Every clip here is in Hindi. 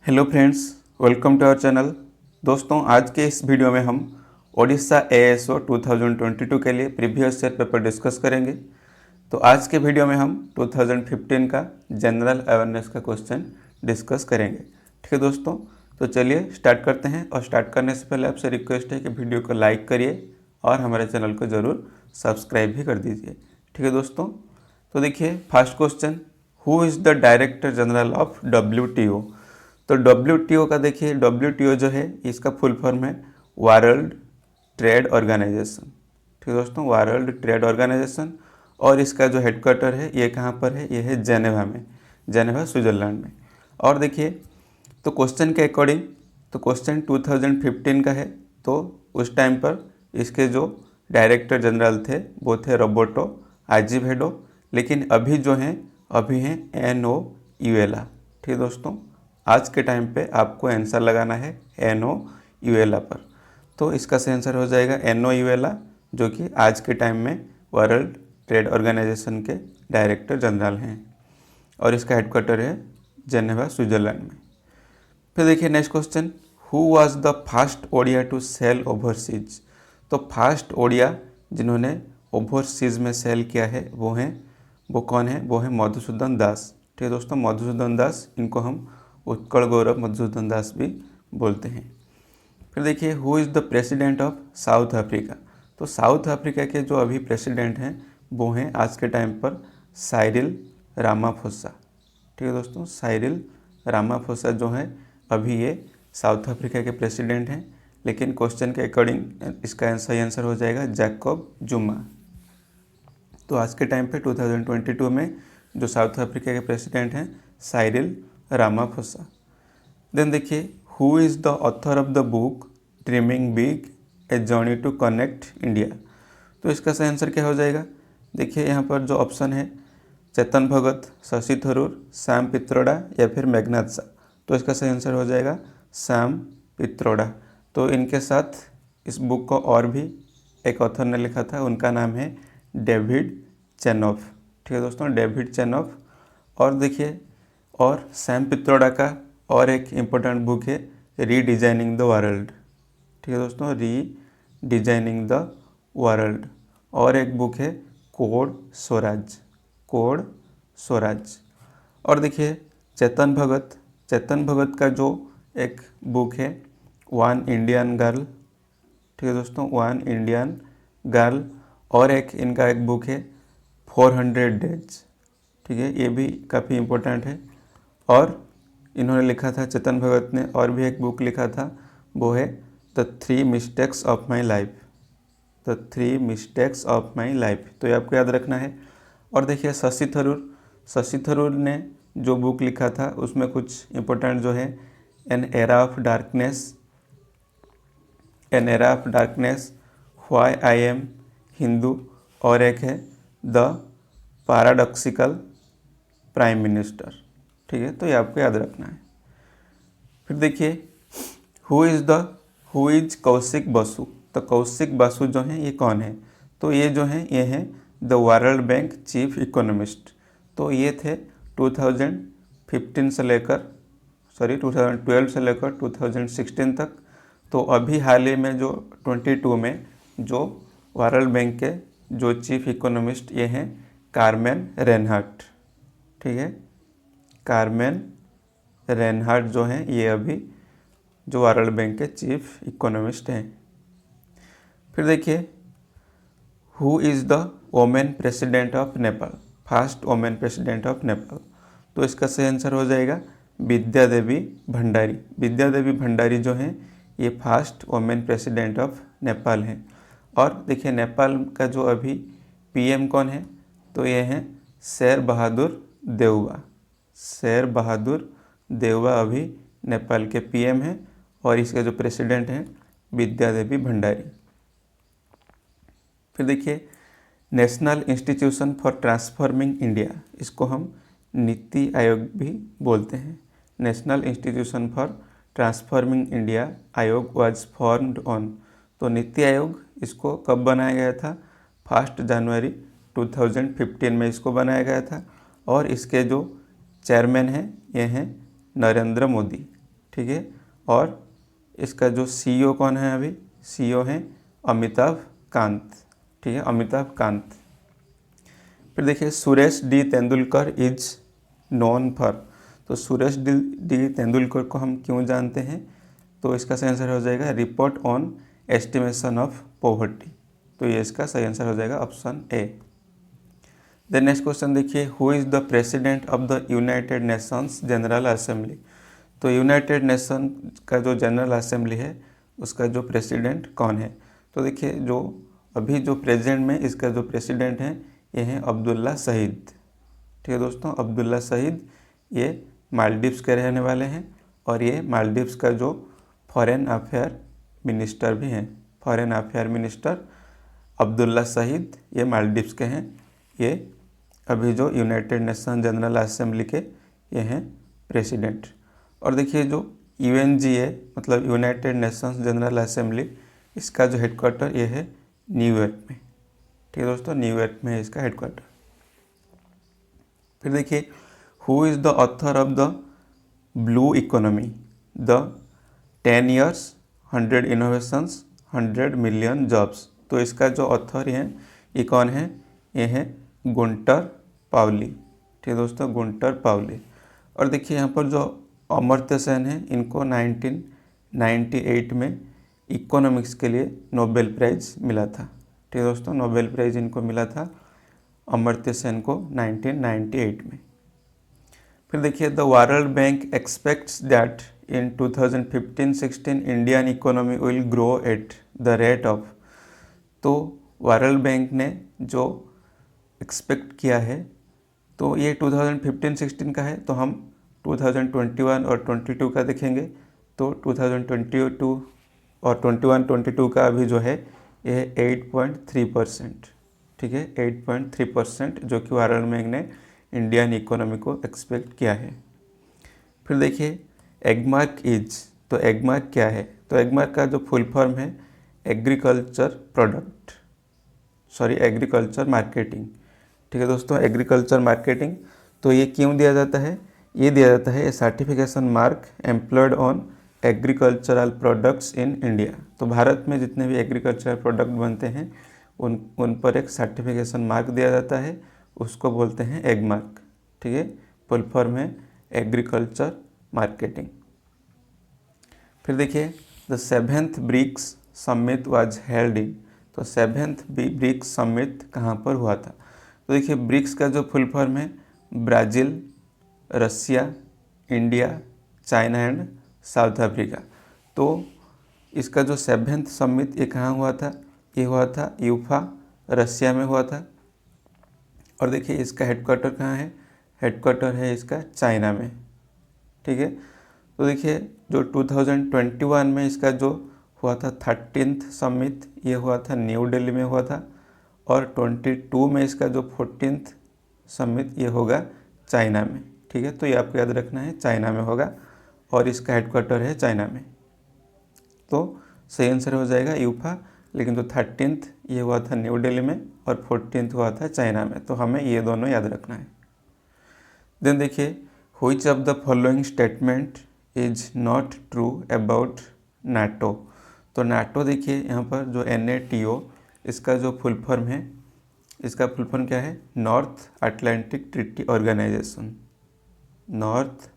Hello friends, welcome to our channel. दोस्तों, आज के इस वीडियो में हम ओडिशा एएसओ 2022 के लिए प्रीवियस ईयर पेपर डिस्कस करेंगे। तो आज के वीडियो में हम 2015 का जनरल अवेयरनेस का क्वेश्चन डिस्कस करेंगे। ठीक है दोस्तों, तो चलिए स्टार्ट करते हैं। और स्टार्ट करने से पहले आपसे रिक्वेस्ट है कि वीडियो को लाइक करिए और हमारे चैनल को ज़रूर सब्सक्राइब भी कर दीजिए। ठीक है दोस्तों, तो देखिए first question, who is the director general of WTO। तो WTO का देखिए, WTO जो है इसका फुल फॉर्म है वर्ल्ड ट्रेड ऑर्गेनाइजेशन। ठीक है दोस्तों, वर्ल्ड ट्रेड ऑर्गेनाइजेशन। और इसका जो हेडक्वार्टर है ये कहाँ पर है, ये है जेनेवा में, जेनेवा स्विट्ज़रलैंड में। और देखिए, तो क्वेश्चन के अकॉर्डिंग, तो क्वेश्चन 2015 का है। तो उस टाइम पर इसके जो डायरेक्टर जनरल थे वो थे रोबर्टो आज़ेवेडो, लेकिन अभी जो हैं अभी हैं NO यूएला। ठीक है दोस्तों, आज के टाइम पे आपको आंसर लगाना है NO यूएला पर। तो इसका सही आंसर हो जाएगा NO यूएला, जो कि आज के टाइम में वर्ल्ड ट्रेड ऑर्गेनाइजेशन के डायरेक्टर जनरल हैं और इसका हेडक्वार्टर है जेनेवा स्विट्ज़रलैंड में। फिर देखिए next question, who was the first Odia to sail overseas. तो फर्स्ट ओडिया जिन्होंने ओवरसीज में सेल किया है वो कौन है, वो है मधुसूदन दास। ठीक है दोस्तों, मधुसूदन दास, इनको हम उत्कल गौरव मधुसूदन दास भी बोलते हैं। फिर देखिए, who is the president of south Africa. तो साउथ अफ्रीका के जो अभी प्रेसिडेंट हैं वो हैं आज के टाइम पर साइरिल रामाफोसा। ठीक है दोस्तों, साइरिल रामाफोसा जो हैं अभी ये साउथ अफ्रीका के प्रेसिडेंट हैं, लेकिन क्वेश्चन के अकॉर्डिंग इसका सही आंसर हो जाएगा जैकब जुमा। तो आज के टाइम पे 2022 में जो साउथ अफ्रीका के प्रेसिडेंट हैं साइरिल रामाफोसा। देन देखिए, who is the author of the book dreaming big a journey to connect India. तो इसका सही आंसर क्या हो जाएगा, देखिए यहाँ पर जो ऑप्शन है चेतन भगत, शशि थरूर, सैम पित्रोड़ा या फिर मेघनाथ शाह। तो इसका सही आंसर हो जाएगा सैम पित्रोड़ा। तो इनके साथ इस बुक को और भी एक ऑथर ने लिखा था, उनका नाम है डेविड चेनॉफ। ठीक है दोस्तों, डेविड चेनॉफ। और देखिए, और सैम पित्रोड़ा का और एक इम्पोर्टेंट बुक है रीडिजाइनिंग द वर्ल्ड। ठीक है दोस्तों, रीडिजाइनिंग द वर्ल्ड। और एक बुक है कोड स्वराज, कोड स्वराज। और देखिए चेतन भगत का जो एक बुक है वन इंडियन गर्ल। ठीक है दोस्तों, वन इंडियन गर्ल। और एक इनका एक बुक है 400 डेज। ठीक है, ये भी काफ़ी इम्पोर्टेंट है। और इन्होंने लिखा था, चेतन भगत ने और भी एक बुक लिखा था, वो है the 3 mistakes of my life, the 3 mistakes of my life. तो ये आपको याद रखना है। और देखिए शशि थरूर ने जो बुक लिखा था उसमें कुछ इम्पोर्टेंट जो है an era of darkness, why I am Hindu, और एक है द पैराडॉक्सिकल प्राइम मिनिस्टर। ठीक है, तो ये आपको याद रखना है। फिर देखिए, हु इज कौशिक बसु। तो कौशिक बसु जो हैं ये कौन है, तो ये जो हैं ये हैं the world bank chief economist. तो ये थे 2012 से लेकर 2016 तक। तो अभी हाल ही में जो 22 में जो वर्ल्ड बैंक के जो चीफ इकोनॉमिस्ट ये हैं कार्मेन रेनहार्ट। ठीक है, कार्मेन रेनहार्ट जो हैं ये अभी जो वर्ल्ड बैंक के चीफ इकोनॉमिस्ट हैं। फिर देखिए, who is the women president of Nepal, first women president of Nepal. तो इसका सही आंसर हो जाएगा विद्या देवी भंडारी। विद्या देवी भंडारी जो हैं ये first women president of Nepal हैं। और देखिए नेपाल का जो अभी PM कौन है, तो ये हैं शेर बहादुर देउवा। शेर बहादुर देउवा अभी नेपाल के PM हैं और इसके जो प्रेसिडेंट हैं विद्या देवी भंडारी। फिर देखिए, national institution for transforming India, इसको हम नीति आयोग भी बोलते हैं। National institution for transforming India आयोग वाज फॉर्म्ड ऑन। तो नीति आयोग इसको कब बनाया गया था, 1 जनवरी 2015 में इसको बनाया गया था। और इसके जो चेयरमैन हैं ये हैं नरेंद्र मोदी। ठीक है। और इसका जो सीईओ कौन है, अभी सीईओ हैं अमिताभ कांत, ठीक है, अमिताभ कांत। फिर देखिए Suresh D Tendulkar is known for, तो सुरेश डी तेंदुलकर को हम क्यों जानते हैं, तो इसका सही आंसर हो जाएगा report on estimation of poverty, तो ये इसका सही आंसर हो जाएगा option A. Then next question देखिए, who is the president of the United Nations General Assembly, तो यूनाइटेड नेशन का जो जनरल असेंबली है उसका जो प्रेसिडेंट कौन है, तो देखिए जो अभी जो प्रेजेंट में इसका जो प्रेसिडेंट है ये है अब्दुल्ला शहीद, ठीक है दोस्तों, अब्दुल्ला शहीद, ये मालदीव्स के रहने वाले हैं और ये मालदीव्स का जो फॉरेन अफेयर मिनिस्टर भी हैं, फॉरेन अफेयर मिनिस्टर अब्दुल्ला शहीद, ये मालदीव्स के हैं, ये अभी जो यूनाइटेड नेशन जनरल असेंबली के ये हैं प्रेसिडेंट। और देखिए जो यूएनजीए मतलब यूनाइटेड नेशंस जनरल असेंबली, इसका जो हेडक्वार्टर ये है न्यूयॉर्क में, ठीक है दोस्तों, न्यूयॉर्क में है इसका हेडक्वार्टर। फिर देखिए who is the author of the blue economy, the 10 years 100 innovations 100 million jobs, तो इसका जो ऑथर है ये कौन है, ये है गुंटर पावली, ठीक है दोस्तों, गुंटर पावली। और देखिए यहाँ पर जो अमर्त्य सेन है इनको 1998 में इकोनॉमिक्स के लिए नोबेल प्राइज़ मिला था, ठीक है दोस्तों, नोबेल प्राइज़ इनको मिला था अमर्त्य सेन को 1998 में। फिर देखिए the world bank aspects that in 2015-16 Indian economy will grow at the rate of, तो वर्ल्ड बैंक ने जो एक्सपेक्ट किया है तो ये 2015-16 का है, तो हम 2021 और 22 का देखेंगे, तो 2022 और 21-22 का अभी जो है ये 8.3%, ठीक है, 8.3% जो कि वर्ल्ड बैंक ने इंडियन इकोनॉमी को एक्सपेक्ट किया है। फिर देखिए एगमार्क इज, तो एगमार्क क्या है, तो एगमार्क का जो फुल फॉर्म है एग्रीकल्चर मार्केटिंग, ठीक है दोस्तों, एग्रीकल्चर मार्केटिंग। तो ये क्यों दिया जाता है, ये दिया जाता है certification mark employed on agricultural products in India, तो भारत में जितने भी एग्रीकल्चरल प्रोडक्ट बनते हैं उन पर एक सर्टिफिकेशन मार्क दिया जाता है, उसको बोलते हैं एगमार्क, ठीक है, फुल फॉर्म है एग्रीकल्चर मार्केटिंग। फिर देखिए the 7th BRICS summit was held in, तो 7th ब्रिक्स समिट कहाँ पर हुआ था, तो देखिए ब्रिक्स का जो फुल फॉर्म है Brazil, Russia, India, China and South Africa, तो इसका जो 7th समिट ये कहाँ हुआ था, ये हुआ था यूफा रसिया में हुआ था। और देखिए इसका हेडक्वार्टर कहाँ है, हेडक्वार्टर है इसका चाइना में, ठीक है। तो देखिए जो 2021 में इसका जो हुआ था 13th समिट, ये हुआ था न्यू दिल्ली में हुआ था, और 22 में इसका जो 14th समिट ये होगा चाइना में, ठीक है, तो ये आपको याद रखना है चाइना में होगा और इसका हेडक्वार्टर है चाइना में, तो सही आंसर हो जाएगा यूफा, लेकिन जो 13th ये हुआ था न्यू दिल्ली में और 14th हुआ था चाइना में, तो हमें ये दोनों याद रखना है। देन देखिए which of the following statement is not true about NATO, तो नाटो देखिए यहाँ पर जो NATO इसका जो फुल फॉर्म है, इसका फुल फॉर्म क्या है, North Atlantic Treaty Organization, North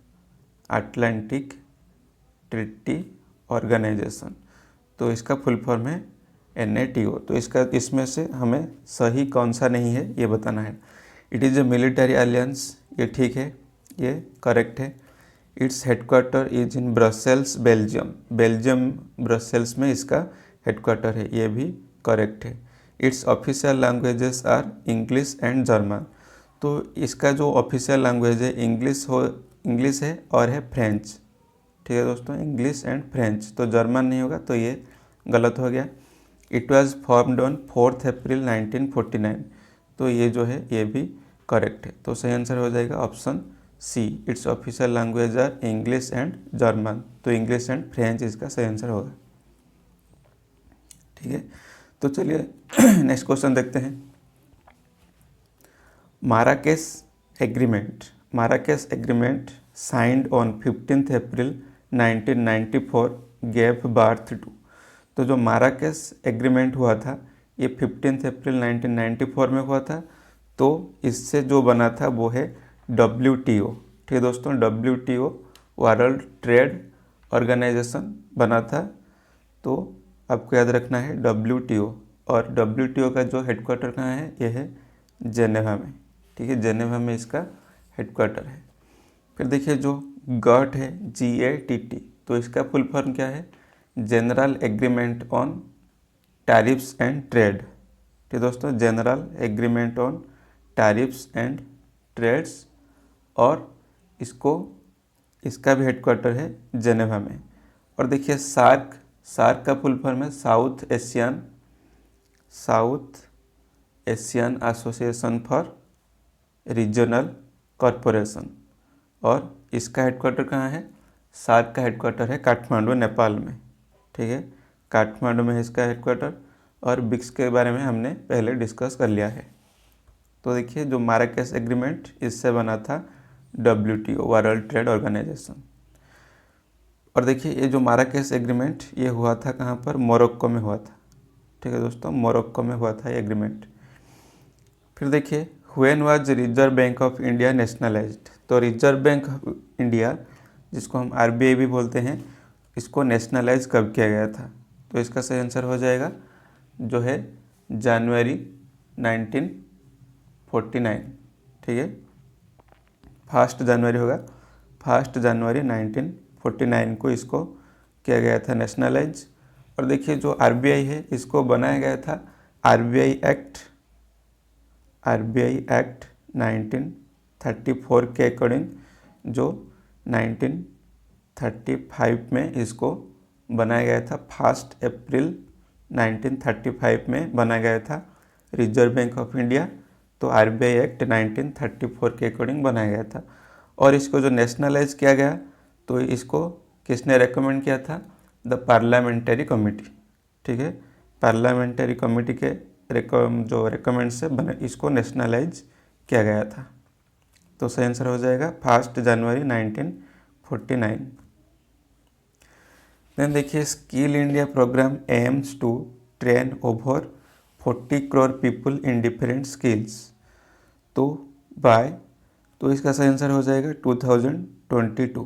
Atlantic Treaty Organization, तो इसका फुल फॉर्म है NATO, तो इसमें से हमें सही कौन सा नहीं है ये बताना है। It is a military alliance, ये ठीक है, ये करेक्ट है। Its headquarter is in Brussels Belgium Brussels में इसका हेडक्वार्टर है, ये भी करेक्ट है। Its official languages are English and German, तो इसका जो ऑफिशियल लैंग्वेज है इंग्लिश है और है फ्रेंच, ठीक है दोस्तों, इंग्लिश एंड फ्रेंच, तो जर्मन नहीं होगा, तो ये गलत हो गया। इट वाज फॉर्म्ड ऑन 4 अप्रैल 1949, तो ये जो है ये भी करेक्ट है, तो सही आंसर हो जाएगा option C. Its official language are English and German, तो इंग्लिश एंड फ्रेंच इसका सही आंसर होगा, ठीक है। तो चलिए नेक्स्ट क्वेश्चन देखते हैं। Marrakesh agreement signed on 15th April 1994 gave birth to। तो जो माराकेस एग्रीमेंट हुआ था ये 15 अप्रैल 1994 में हुआ था। तो इससे जो बना था वो है WTO। ठीक है दोस्तों, WTO वर्ल्ड ट्रेड ऑर्गेनाइजेशन बना था। तो आपको याद रखना है WTO। और WTO का जो हेडक्वार्टर कहाँ है, ये है जेनेवा में। ठीक है, जेनेवा में इसका हेडक्वार्टर है। फिर देखिए जो GATT है, GATT, तो इसका फुल फॉर्म क्या है, General Agreement on Tariffs and Trade. ठीक दोस्तों, General Agreement on Tariffs and Trades. और इसका भी हेडक्वार्टर है जेनेवा में। और देखिए सार्क का फुल फॉर्म है south Asian association for regional corporation. और इसका हेडक्वार्टर कहाँ है, सार्क का हेडक्वार्टर है काठमांडू, नेपाल में। ठीक है, काठमांडू में है इसका हेडक्वार्टर। और ब्रिक्स के बारे में हमने पहले डिस्कस कर लिया है। तो देखिए जो माराकेस एग्रीमेंट इससे बना था WTO वर्ल्ड ट्रेड ऑर्गेनाइजेशन। और देखिए ये जो माराकेस एग्रीमेंट ये हुआ था कहाँ पर, मोरक्को में हुआ था। ठीक है दोस्तों, मोरक्को में हुआ था ये एग्रीमेंट। फिर देखिए when was reserve bank of India nationalised. तो रिजर्व बैंक ऑफ इंडिया, जिसको हम RBI भी बोलते हैं, इसको नेशनलाइज कब किया गया था। तो इसका सही आंसर हो जाएगा जो है जनवरी 1949। ठीक है, 1 जनवरी होगा, 1 जनवरी 1949 को इसको किया गया था नेशनलाइज। और देखिए जो RBI है इसको बनाया गया था RBI एक्ट 1934 के अकॉर्डिंग, जो 1935 में इसको बनाया गया था। 1 अप्रैल 1935 में बनाया गया था रिजर्व बैंक ऑफ इंडिया। तो RBI एक्ट 1934 के अकॉर्डिंग बनाया गया था। और इसको जो नेशनलाइज किया गया, तो इसको किसने रेकमेंड किया था, द पार्लियामेंट्री कमेटी। ठीक है, पार्लियामेंट्री कमेटी के जो रेकमेंड से इसको नेशनलाइज किया गया था। तो सही आंसर हो जाएगा 1 जनवरी 1949। देन देखिए Skill India programme aims to train over 40 crore people in different skills. तो तो इसका सही आंसर हो जाएगा 2022।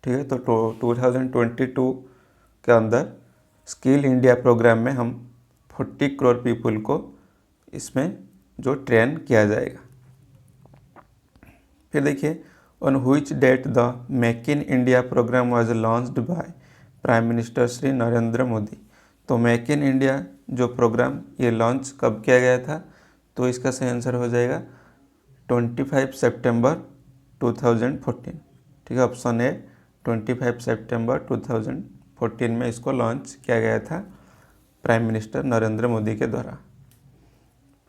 ठीक है, तो 2022 के अंदर स्किल इंडिया प्रोग्राम में हम 40 करोड़ पीपल को इसमें जो ट्रेन किया जाएगा। फिर देखिए on which date the Make in India programme was launched by Prime Minister Shri Narendra Modi. तो मेक इन इंडिया जो प्रोग्राम ये लॉन्च कब किया गया था, तो इसका सही आंसर हो जाएगा 25 सितंबर 2014। ठीक है, ऑप्शन ए 25 सितंबर 2014 में इसको लॉन्च किया गया था प्राइम मिनिस्टर नरेंद्र मोदी के द्वारा।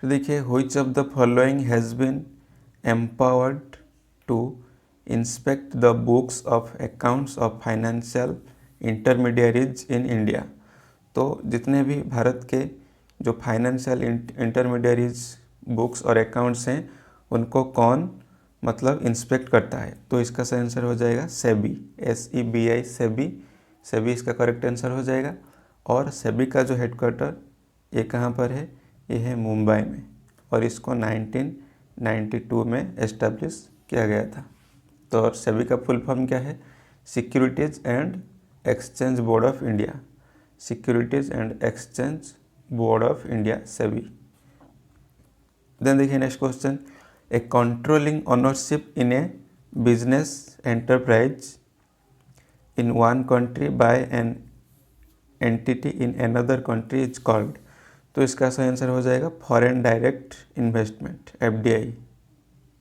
फिर देखिए which of the following has been empowered to inspect the books of accounts of financial intermediaries in India. तो जितने भी भारत के जो फाइनेंशियल इंटरमीडियरीज बुक्स और अकाउंट्स हैं, उनको कौन मतलब इंस्पेक्ट करता है। तो इसका सही आंसर हो जाएगा सेबी, SEBI, सेबी इसका करेक्ट आंसर हो जाएगा। और सेबी का जो हेडक्वार्टर ये कहाँ पर है, ये है मुंबई में। और इसको 1992 में एस्टेब्लिश किया गया था। तो सेबी का फुल फॉर्म क्या है, Securities and Exchange Board of India, Securities and Exchange Board of India, SEBI. Then देखिए next question, a controlling ownership in a business enterprise in one country by an entity in another country is called. तो इसका सही आंसर हो जाएगा फॉरेन डायरेक्ट इन्वेस्टमेंट, FDI।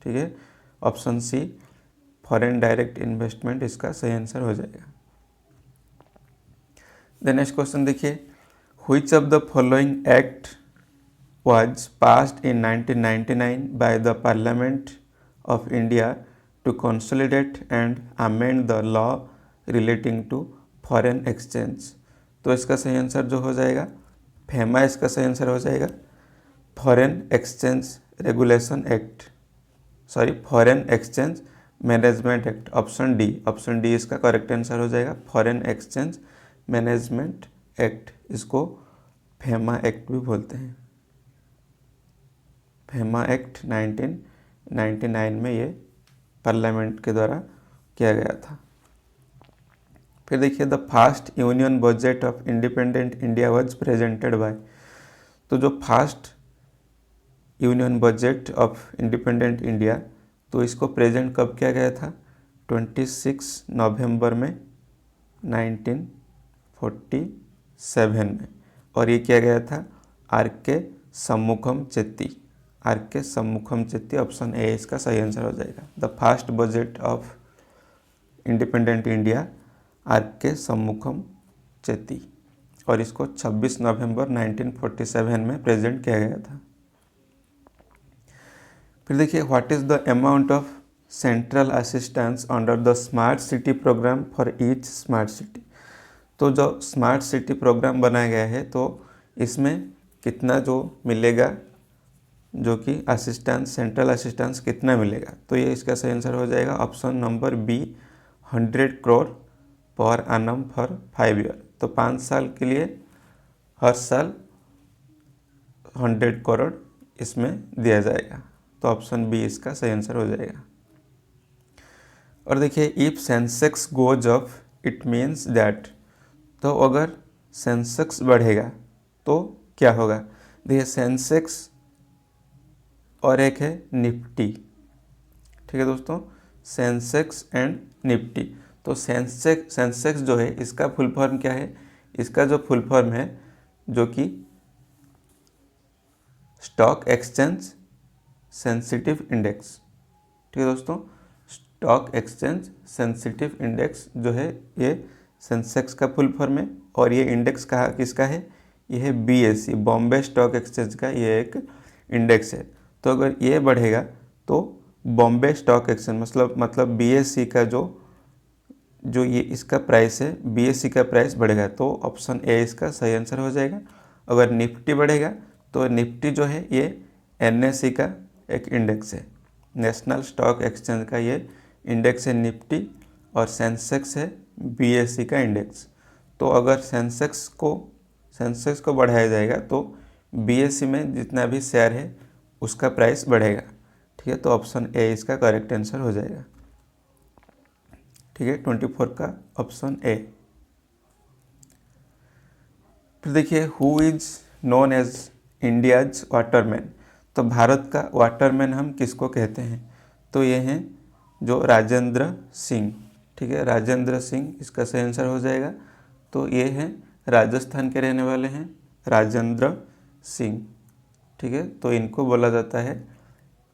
ठीक है, option C foreign direct investment इसका सही आंसर हो जाएगा। द नेक्स्ट क्वेश्चन देखिए, which of the following act was passed in 1999 by the Parliament of India to consolidate and amend the law relating to foreign exchange। तो इसका सही आंसर जो हो जाएगा फेमा, इसका सही आंसर हो जाएगा foreign exchange regulation act, foreign exchange management act, option D इसका करेक्ट आंसर हो जाएगा। फॉरेन एक्सचेंज मैनेजमेंट एक्ट, इसको फेमा एक्ट भी बोलते हैं। फेमा एक्ट 1999 में ये पार्लियामेंट के द्वारा किया गया था। फिर देखिए the first union budget of independent India was presented by. तो जो first union budget of independent India, तो इसको प्रेजेंट कब किया गया था? 26 नवंबर में 1947 में, और ये किया गया था are K Shanmukham चेत्ती। Are K Shanmukham चेत्ती, option A इसका सही आंसर हो जाएगा। The first budget of independent India, R K Shanmukham चेत्ती, और इसको 26 नवंबर 1947 में प्रेजेंट किया गया था। फिर देखिए what is the amount of central assistance under the smart city programme for each smart city. तो जो स्मार्ट सिटी प्रोग्राम बनाया गया है, तो इसमें कितना जो मिलेगा, जो कि असिस्टेंस, सेंट्रल असिस्टेंस कितना मिलेगा, तो ये इसका सही आंसर हो जाएगा option number B, 100 crore per annum for 5 year. तो 5 साल के लिए हर साल 100 करोड़ इसमें दिया जाएगा। तो ऑप्शन बी इसका सही आंसर हो जाएगा। और देखिए if Sensex goes up it means that, तो अगर सेंसेक्स बढ़ेगा तो क्या होगा? देखिए सेंसेक्स और एक है निफ्टी, ठीक है दोस्तों, सेंसेक्स एंड निफ्टी। तो सेंसेक्स जो है इसका फुल फॉर्म क्या है? इसका जो फुल फॉर्म है, जो कि स्टॉक एक्सचेंज सेंसिटिव इंडेक्स, ठीक है दोस्तों, स्टॉक एक्सचेंज सेंसिटिव इंडेक्स जो है ये सेंसेक्स का फुल फॉर्म है। और ये इंडेक्स कहाँ किसका है? ये है BSE, बॉम्बे स्टॉक एक्सचेंज का ये एक इंडेक्स है। तो अगर ये बढ़ेगा तो बॉम्बे स्टॉक एक्सचेंज मतलब BSE का जो ये इसका प्राइस है, BSE का प्राइस बढ़ेगा, तो ऑप्शन ए इसका सही आंसर हो जाएगा। अगर निफ्टी बढ़ेगा तो निफ्टी जो है ये NSE का एक इंडेक्स है, नेशनल स्टॉक एक्सचेंज का ये इंडेक्स है निफ्टी, और सेंसेक्स है BSE का इंडेक्स। तो अगर सेंसेक्स को बढ़ाया जाएगा तो BSE में जितना भी शेयर है उसका प्राइस बढ़ेगा, ठीक है। तो ऑप्शन ए इसका करेक्ट आंसर हो जाएगा, ठीक है, 24 का ऑप्शन ए। फिर देखिए who is known as India's waterman. तो भारत का वाटरमैन हम किसको कहते हैं? तो ये हैं जो राजेंद्र सिंह, ठीक है, राजेंद्र सिंह इसका सही आंसर हो जाएगा। तो ये हैं राजस्थान के रहने वाले हैं राजेंद्र सिंह, ठीक है। तो इनको बोला जाता है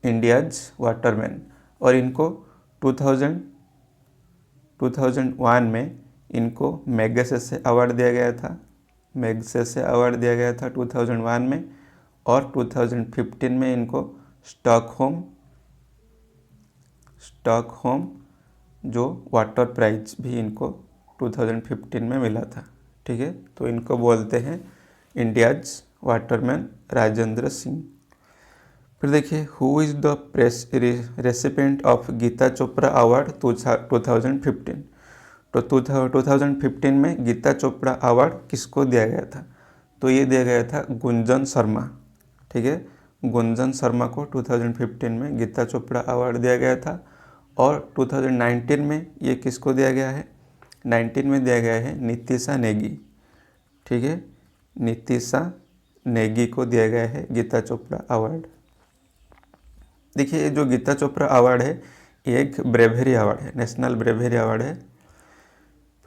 इंडियाज वाटरमैन, और इनको 2001 में इनको मैगसेसे अवार्ड दिया गया था, मैगसेसे अवार्ड दिया गया था 2001 में, और 2015 में इनको स्टॉकहोम जो वाटर प्राइज भी इनको 2015 में मिला था, ठीक है। तो इनको बोलते हैं इंडियाज वाटरमैन राजेंद्र सिंह। फिर देखिए who is the recipient of Geeta Chopra award 2015। तो 2015 में गीता चोपड़ा अवार्ड किसको दिया गया था? तो ये दिया गया था गुंजन शर्मा, ठीक है, गुंजन शर्मा को 2015 में गीता चोपड़ा अवार्ड दिया गया था। और 2019 में ये किसको दिया गया है? 19 में दिया गया है नीतिशा नेगी, ठीक है, नीतिशा नेगी को दिया गया है गीता चोपड़ा अवार्ड। देखिए ये जो गीता चोपड़ा अवार्ड है ये एक ब्रेवरी अवार्ड है, नेशनल ब्रेवरी अवार्ड है।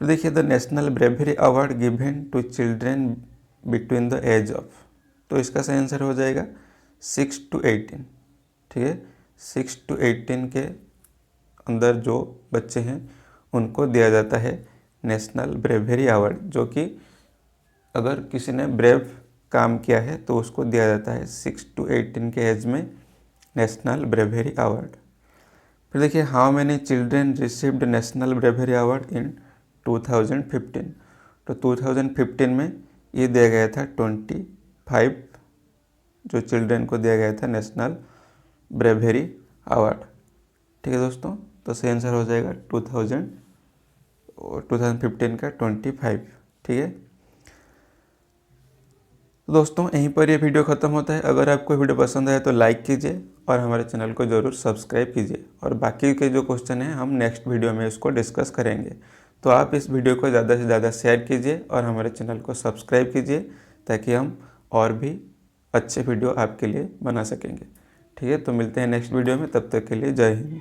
फिर देखिए the national bravery award given to children between the age of, तो इसका सही आंसर हो जाएगा 6 to 18, ठीक है, 6 to 18 के अंदर जो बच्चे हैं उनको दिया जाता है नेशनल ब्रेवरी अवार्ड, जो कि अगर किसी ने ब्रेव काम किया है तो उसको दिया जाता है 6 to 18 के एज में नेशनल ब्रेवरी अवार्ड। फिर देखिए how many children received national bravery award in 2015। तो 2015 में ये दिया गया था 25 जो चिल्ड्रेन को दिया गया था नेशनल ब्रेवरी अवार्ड, ठीक है दोस्तों। तो सही आंसर हो जाएगा 2015 का 25। ठीक है, तो दोस्तों यहीं पर ये वीडियो ख़त्म होता है। अगर आपको वीडियो पसंद आए तो लाइक कीजिए और हमारे चैनल को ज़रूर सब्सक्राइब कीजिए, और बाकी के जो क्वेश्चन हैं हम नेक्स्ट वीडियो में इसको डिस्कस करेंगे। तो आप इस वीडियो को ज़्यादा से ज़्यादा शेयर कीजिए और हमारे चैनल को सब्सक्राइब कीजिए, ताकि हम और भी अच्छे वीडियो आपके लिए बना सकेंगे। ठीक है, तो मिलते हैं नेक्स्ट वीडियो में, तब तक के लिए जय हिंद।